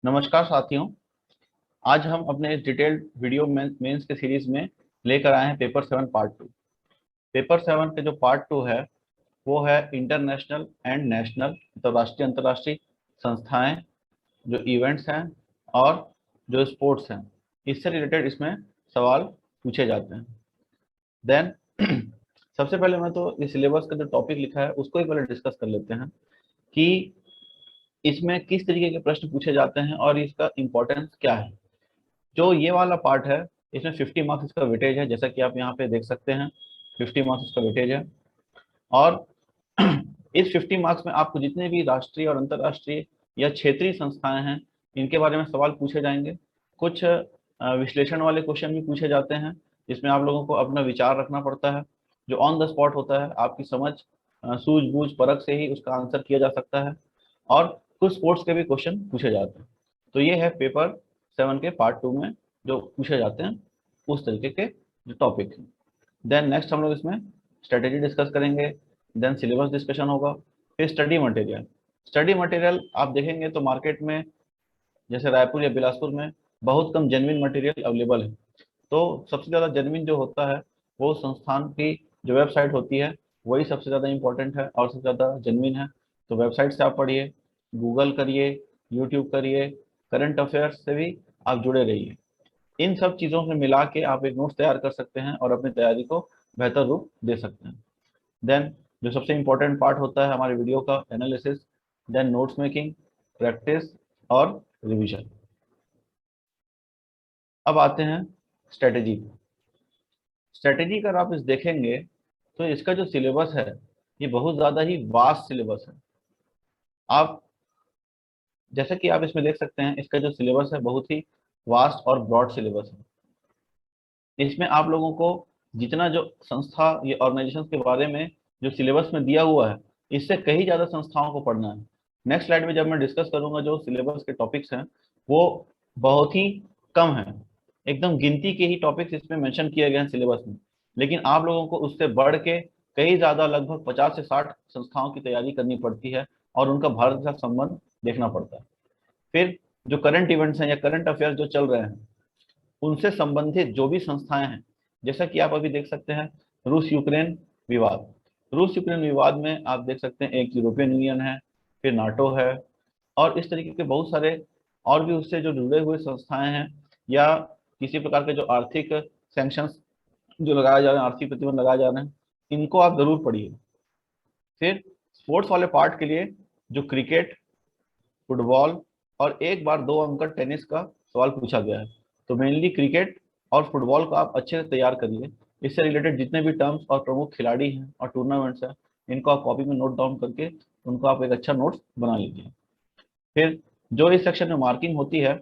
नमस्कार साथियों। आज हम अपने इस डिटेल्ड वीडियो मेंस के सीरीज में लेकर आए हैं पेपर 7 पार्ट 2। पेपर 7 के जो पार्ट 2 है वो है इंटरनेशनल एंड नेशनल, तो राष्ट्रीय अंतर्राष्ट्रीय संस्थाएं, जो इवेंट्स हैं और जो स्पोर्ट्स हैं, इससे रिलेटेड इसमें सवाल पूछे जाते हैं। देन सबसे पहले मैं तो इस सिलेबस का जो टॉपिक लिखा है उसको ही पहले डिस्कस कर लेते हैं कि इसमें किस तरीके के प्रश्न पूछे जाते हैं और इसका इम्पोर्टेंस क्या है। जो ये वाला पार्ट है इसमें 50 मार्क्स इसका वेटेज है, जैसा कि आप यहाँ पे देख सकते हैं 50 मार्क्स इसका वेटेज है। और इस 50 मार्क्स में आपको जितने भी राष्ट्रीय और अंतर्राष्ट्रीय या क्षेत्रीय संस्थाएं हैं इनके बारे में सवाल पूछे जाएंगे। कुछ विश्लेषण वाले क्वेश्चन भी पूछे जाते हैं जिसमें आप लोगों को अपना विचार रखना पड़ता है, जो ऑन द स्पॉट होता है, आपकी समझ सूझबूझ परख से ही उसका आंसर किया जा सकता है। और कुछ स्पोर्ट्स के भी क्वेश्चन पूछे जाते हैं। तो ये है पेपर 7 के पार्ट 2 में जो पूछे जाते हैं उस तरीके के जो टॉपिक हैं। देन नेक्स्ट हम लोग इसमें स्ट्रेटेजी डिस्कस करेंगे, देन सिलेबस डिस्कशन होगा, फिर स्टडी मटेरियल। स्टडी मटेरियल आप देखेंगे तो मार्केट में जैसे रायपुर या बिलासपुर में बहुत कम जेन्युइन मटेरियल अवेलेबल है। तो सबसे ज़्यादा जेन्युइन जो होता है वो संस्थान की जो वेबसाइट होती है वही सबसे ज़्यादा इंपॉर्टेंट है और सबसे ज़्यादा जेन्युइन है। तो वेबसाइट से आप पढ़िए, गूगल करिए, यूट्यूब करिए, करंट अफेयर्स से भी आप जुड़े रहिए। इन सब चीज़ों से मिला के आप एक नोट्स तैयार कर सकते हैं और अपनी तैयारी को बेहतर रूप दे सकते हैं। देन जो सबसे इम्पोर्टेंट पार्ट होता है हमारे वीडियो का, analysis, then notes making, practice और रिवीजन। अब आते हैं स्ट्रेटेजी। स्ट्रेटेजी अगर आप इस देखेंगे तो इसका जो सिलेबस है ये बहुत ज़्यादा ही वास्ट सिलेबस है। आप जैसे कि आप इसमें देख सकते हैं इसका जो सिलेबस है बहुत ही वास्ट और ब्रॉड सिलेबस है। इसमें आप लोगों को जितना जो संस्था या ऑर्गेनाइजेशन के बारे में जो सिलेबस में दिया हुआ है इससे कहीं ज़्यादा संस्थाओं को पढ़ना है। नेक्स्ट स्लाइड में जब मैं डिस्कस करूंगा जो सिलेबस के टॉपिक्स हैं वो बहुत ही कम है, एकदम गिनती के ही टॉपिक्स इसमें मेंशन किए गए हैं सिलेबस में। लेकिन आप लोगों को उससे बढ़ के कई ज़्यादा लगभग 50 से 60 संस्थाओं की तैयारी करनी पड़ती है और उनका भारत के साथ संबंध देखना पड़ता है। फिर जो करंट इवेंट्स हैं या करंट अफेयर्स जो चल रहे हैं उनसे संबंधित जो भी संस्थाएं हैं, जैसा कि आप अभी देख सकते हैं रूस यूक्रेन विवाद। रूस यूक्रेन विवाद में आप देख सकते हैं एक यूरोपियन यूनियन है, फिर नाटो है और इस तरीके के बहुत सारे और भी उससे जो जुड़े हुए संस्थाएं हैं या किसी प्रकार के जो आर्थिक सैंक्शंस जो लगाए जा रहे हैं, आर्थिक प्रतिबंध लगाए जा रहे हैं, इनको आप जरूर पढ़िए। फिर स्पोर्ट्स वाले पार्ट के लिए जो क्रिकेट, फुटबॉल और एक बार 2 अंक का टेनिस का सवाल पूछा गया है। तो मेनली क्रिकेट और फुटबॉल को आप अच्छे से तैयार करिए। इससे रिलेटेड जितने भी टर्म्स और प्रमुख खिलाड़ी हैं और टूर्नामेंट्स हैं इनको आप कॉपी में नोट डाउन करके उनको आप एक अच्छा नोट्स बना लीजिए। फिर जो इस सेक्शन में मार्किंग होती है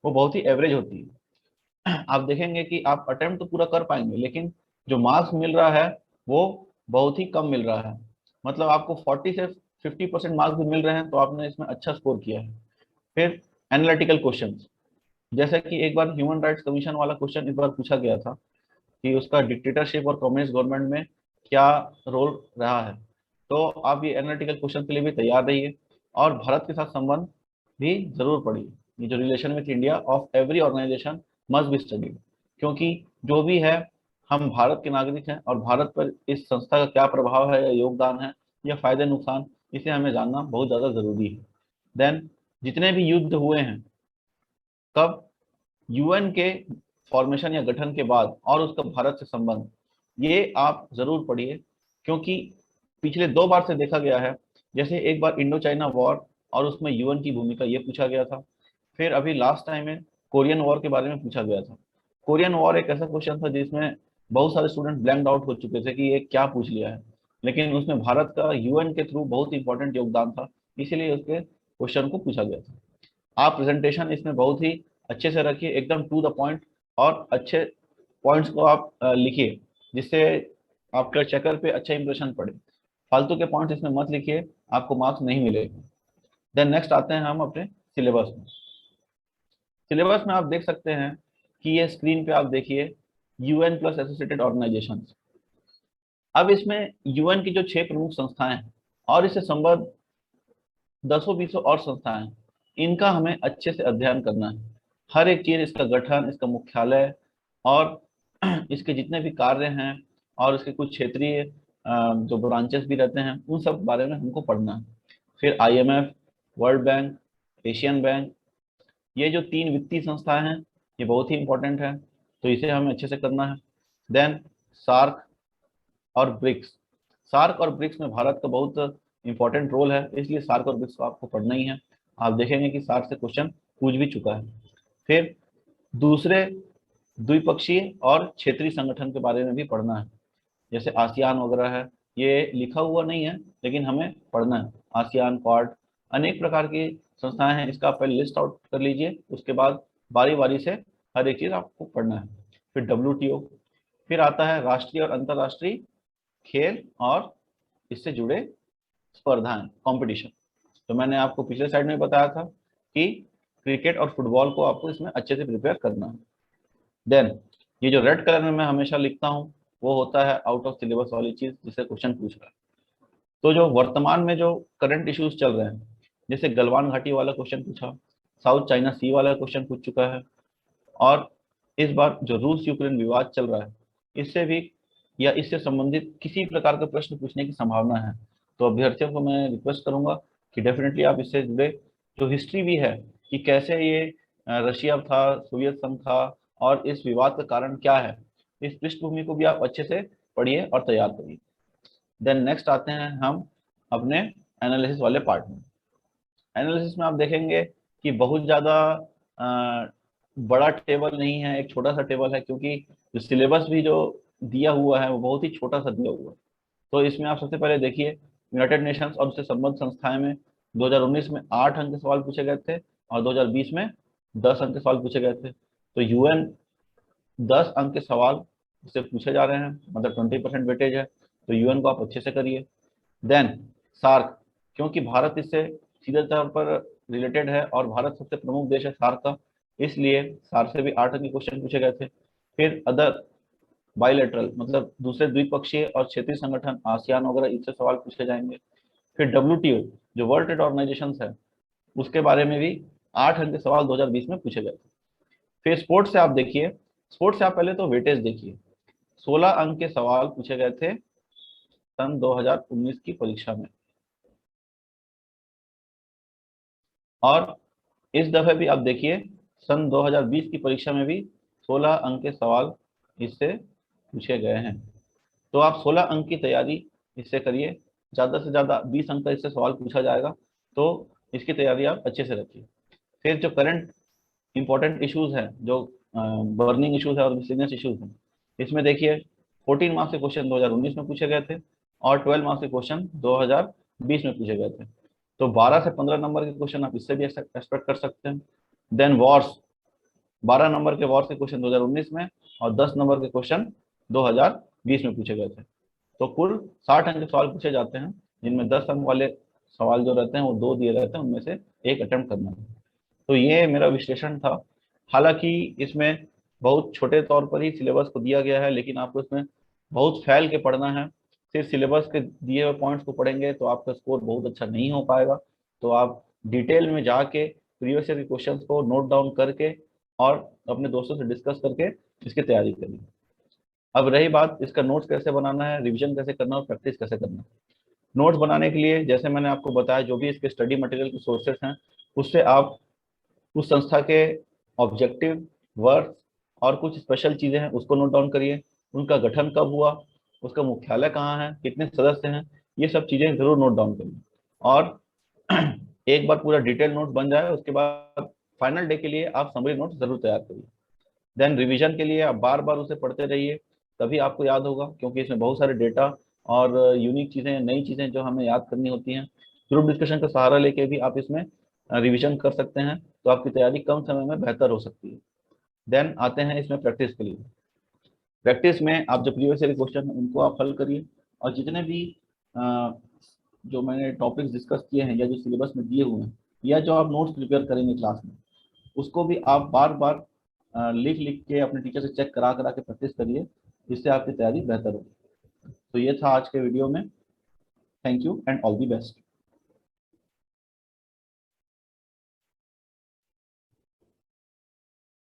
वो बहुत ही एवरेज होती है। आप देखेंगे कि आप अटेम्प्ट तो पूरा कर पाएंगे लेकिन जो मार्क्स मिल रहा है वो बहुत ही कम मिल रहा है। मतलब आपको 40 से 50% मार्क्स भी मिल रहे हैं तो आपने इसमें अच्छा स्कोर किया है। फिर एनालिटिकल क्वेश्चंस, जैसे कि एक बार ह्यूमन राइट्स कमीशन वाला क्वेश्चन इस बार पूछा गया था कि उसका डिक्टेटरशिप और कम्युनिस्ट गवर्नमेंट में क्या रोल रहा है। तो आप ये एनालिटिकल क्वेश्चन के लिए भी तैयार रहिए और भारत के साथ संबंध भी जरूर पढ़िए। ये जो relation with India of every organisation must be studied, क्योंकि जो भी है हम भारत के नागरिक हैं और भारत पर इस संस्था का क्या प्रभाव है या योगदान है या फायदे नुकसान, इसे हमें जानना बहुत ज़्यादा ज़रूरी है। देन जितने भी युद्ध हुए हैं कब, यूएन के फॉर्मेशन या गठन के बाद और उसका भारत से संबंध, ये आप जरूर पढ़िए। क्योंकि पिछले 2 बार से देखा गया है, जैसे एक बार इंडो चाइना वॉर और उसमें यूएन की भूमिका ये पूछा गया था। फिर अभी लास्ट टाइम में कोरियन वॉर के बारे में पूछा गया था। कोरियन वॉर एक ऐसा क्वेश्चन था जिसमें बहुत सारे स्टूडेंट ब्लैंक आउट हो चुके थे कि ये क्या पूछ लिया है, लेकिन उसमें भारत का यूएन के थ्रू बहुत इंपॉर्टेंट योगदान था, इसीलिए उसके क्वेश्चन को पूछा गया था। आप प्रेजेंटेशन इसमें बहुत ही अच्छे से रखिए, एकदम टू द पॉइंट और अच्छे पॉइंट्स को आप लिखिए जिससे आपका चेकर पे अच्छा इंप्रेशन पड़े। फालतू के पॉइंट्स इसमें मत लिखिए, आपको मार्क्स नहीं मिलेगा। देन नेक्स्ट आते हैं हम अपने सिलेबस में। सिलेबस में आप देख सकते हैं कि ये स्क्रीन पे आप देखिए यूएन प्लस एसोसिएटेड ऑर्गेनाइजेशन। अब इसमें यूएन की जो 6 प्रमुख संस्थाएं हैं और इससे संबद्ध 10 बीसों और संस्थाएं हैं, इनका हमें अच्छे से अध्ययन करना है। हर एक चीज, इसका गठन, इसका मुख्यालय और इसके जितने भी कार्य हैं और इसके कुछ क्षेत्रीय जो ब्रांचेस भी रहते हैं, उन सब बारे में हमको पढ़ना है। फिर IMF, world bank, Asian bank, ये जो 3 वित्तीय संस्थाएं हैं, ये बहुत ही इंपॉर्टेंट है, तो इसे हमें अच्छे से करना है। देन सार्क और ब्रिक्स। सार्क और ब्रिक्स में भारत का बहुत इंपॉर्टेंट रोल है, इसलिए सार्क और ब्रिक्स को आपको पढ़ना ही है। आप देखेंगे कि सार्क से क्वेश्चन पूछ भी चुका है। फिर दूसरे द्विपक्षीय और क्षेत्रीय संगठन के बारे में भी पढ़ना है, जैसे आसियान वगैरह है। ये लिखा हुआ नहीं है लेकिन हमें पढ़ना है। आसियान, क्वाड, अनेक प्रकार की संस्थाएं हैं, इसका आप पहले लिस्ट आउट कर लीजिए, उसके बाद बारी बारी से हर एक चीज आपको पढ़ना है। फिर WTO, फिर आता है राष्ट्रीय और अंतर्राष्ट्रीय खेल और इससे जुड़े स्पर्धाएं, कंपटीशन। तो मैंने आपको पिछले साइड में बताया था कि क्रिकेट और फुटबॉल को आपको इसमें अच्छे से प्रिपेयर करना है। देन ये जो रेड कलर में मैं हमेशा लिखता हूँ, वो होता है आउट ऑफ सिलेबस वाली चीज, जिससे क्वेश्चन पूछ रहा है। तो जो वर्तमान में जो करंट इश्यूज चल रहे हैं, जैसे गलवान घाटी वाला क्वेश्चन पूछा, साउथ चाइना सी वाला क्वेश्चन पूछ चुका है, और इस बार जो रूस यूक्रेन विवाद चल रहा है, इससे भी या इससे संबंधित किसी प्रकार का प्रश्न पूछने की संभावना है। तो अभ्यर्थियों को मैं रिक्वेस्ट करूंगा कि डेफिनेटली आप इससे जुड़े जो हिस्ट्री भी है कि कैसे ये रशिया था, सोवियत संघ था, और इस विवाद का कारण क्या है, इस पृष्ठभूमि को भी आप अच्छे से पढ़िए और तैयार करिए। देन नेक्स्ट आते हैं हम अपने एनालिसिस वाले पार्ट में। एनालिसिस में आप देखेंगे कि बहुत ज़्यादा बड़ा टेबल नहीं है, एक छोटा सा टेबल है, क्योंकि जो सिलेबस भी जो दिया हुआ है वो बहुत ही छोटा सा दिया हुआ है। तो इसमें आप सबसे पहले देखिए, यूनाइटेड नेशंस और उससे संबद्ध संस्थाएं में 2019 में 8 अंक के सवाल पूछे गए थे और 2020 में 10 अंक के सवाल पूछे गए थे। तो UN 10 अंक के सवाल इससे पूछे जा रहे हैं, मतलब 20% वेटेज है, तो UN को आप अच्छे से करिए। देन सार्क, क्योंकि भारत इससे सीधे तौर पर रिलेटेड है और भारत सबसे प्रमुख देश है सार्क का, इसलिए सार्क से भी 8 अंक के क्वेश्चन पूछे गए थे। फिर अदर बाइलेटरल, मतलब दूसरे द्विपक्षीय और क्षेत्रीय संगठन, आसियान वगैरह, इससे सवाल पूछे जाएंगे। फिर WTO, जो वर्ल्ड ट्रेड ऑर्गेनाइजेशन है, उसके बारे में भी 8 अंक के सवाल 2020 में पूछे गए थे। फिर स्पोर्ट्स से आप देखिए, स्पोर्ट्स से आप पहले तो वेटेज देखिए, 16 अंक के सवाल पूछे गए थे सन 2019 की परीक्षा में, और इस दफे भी आप देखिए सन 2020 की परीक्षा में भी 16 अंक के सवाल इससे पूछे गए हैं। तो आप 16 अंक की तैयारी इससे करिए, ज़्यादा से ज़्यादा 20 अंक का इससे सवाल पूछा जाएगा, तो इसकी तैयारी आप अच्छे से रखिए। फिर जो करंट इंपॉर्टेंट इश्यूज हैं, जो बर्निंग इश्यूज है और मिसलिनियस इश्यूज हैं, इसमें देखिए 14 मार्क्स के क्वेश्चन 2019 में पूछे गए थे और 12 मार्क्स के क्वेश्चन 2020 में पूछे गए थे। तो 12 से 15 नंबर के क्वेश्चन आप इससे भी एक्सपेक्ट कर सकते हैं। देन वॉर्स, 12 नंबर के वॉर्स के क्वेश्चन 2019 में और 10 नंबर के क्वेश्चन 2020 में पूछे गए थे। तो कुल 60 अंक के सवाल पूछे जाते हैं, जिनमें 10 अंक वाले सवाल जो रहते हैं वो 2 दिए रहते हैं, उनमें से एक अटेम्प्ट करना है। तो ये मेरा विश्लेषण था। हालांकि इसमें बहुत छोटे तौर पर ही सिलेबस को दिया गया है, लेकिन आपको इसमें बहुत फैल के पढ़ना है। सिर्फ सिलेबस के दिए हुए पॉइंट्स को पढ़ेंगे तो आपका स्कोर बहुत अच्छा नहीं हो पाएगा। तो आप डिटेल में जाके प्रीवियस ईयर के क्वेश्चंस को नोट डाउन करके और अपने दोस्तों से डिस्कस करके इसकी तैयारी करिए। अब रही बात इसका नोट्स कैसे बनाना है, रिविजन कैसे करना है और प्रैक्टिस कैसे करना है। नोट्स बनाने के लिए जैसे मैंने आपको बताया, जो भी इसके स्टडी मटेरियल के सोर्सेस हैं, उससे आप उस संस्था के ऑब्जेक्टिव, वर्क और कुछ स्पेशल चीज़ें हैं उसको नोट डाउन करिए। उनका गठन कब हुआ, उसका मुख्यालय कहाँ है, कितने सदस्य हैं, ये सब चीज़ें जरूर नोट डाउन करिए। और एक बार पूरा डिटेल नोट बन जाए उसके बाद फाइनल डे के लिए आप समरी नोट जरूर तैयार करिए। देन रिवीजन के लिए आप बार बार उसे पढ़ते रहिए, तभी आपको याद होगा, क्योंकि इसमें बहुत सारे डेटा और यूनिक चीज़ें, नई चीज़ें जो हमें याद करनी होती हैं। ग्रुप डिस्कशन का सहारा लेके भी आप इसमें रिवीजन कर सकते हैं, तो आपकी तैयारी कम समय में बेहतर हो सकती है। देन आते हैं इसमें प्रैक्टिस के लिए। प्रैक्टिस में आप जो प्रीवियस ईयर क्वेश्चन हैं उनको आप हल करिए, और जितने भी अ, जो मैंने टॉपिक्स डिस्कस किए हैं या जो सिलेबस में दिए हुए हैं या जो आप नोट्स प्रिपेयर करेंगे क्लास में, उसको भी आप बार बार लिख लिख के अपने टीचर से चेक करा करा के प्रैक्टिस करिए, जिससे आपकी तैयारी बेहतर होगी। तो ये था आज के वीडियो में। Thank you and all the best.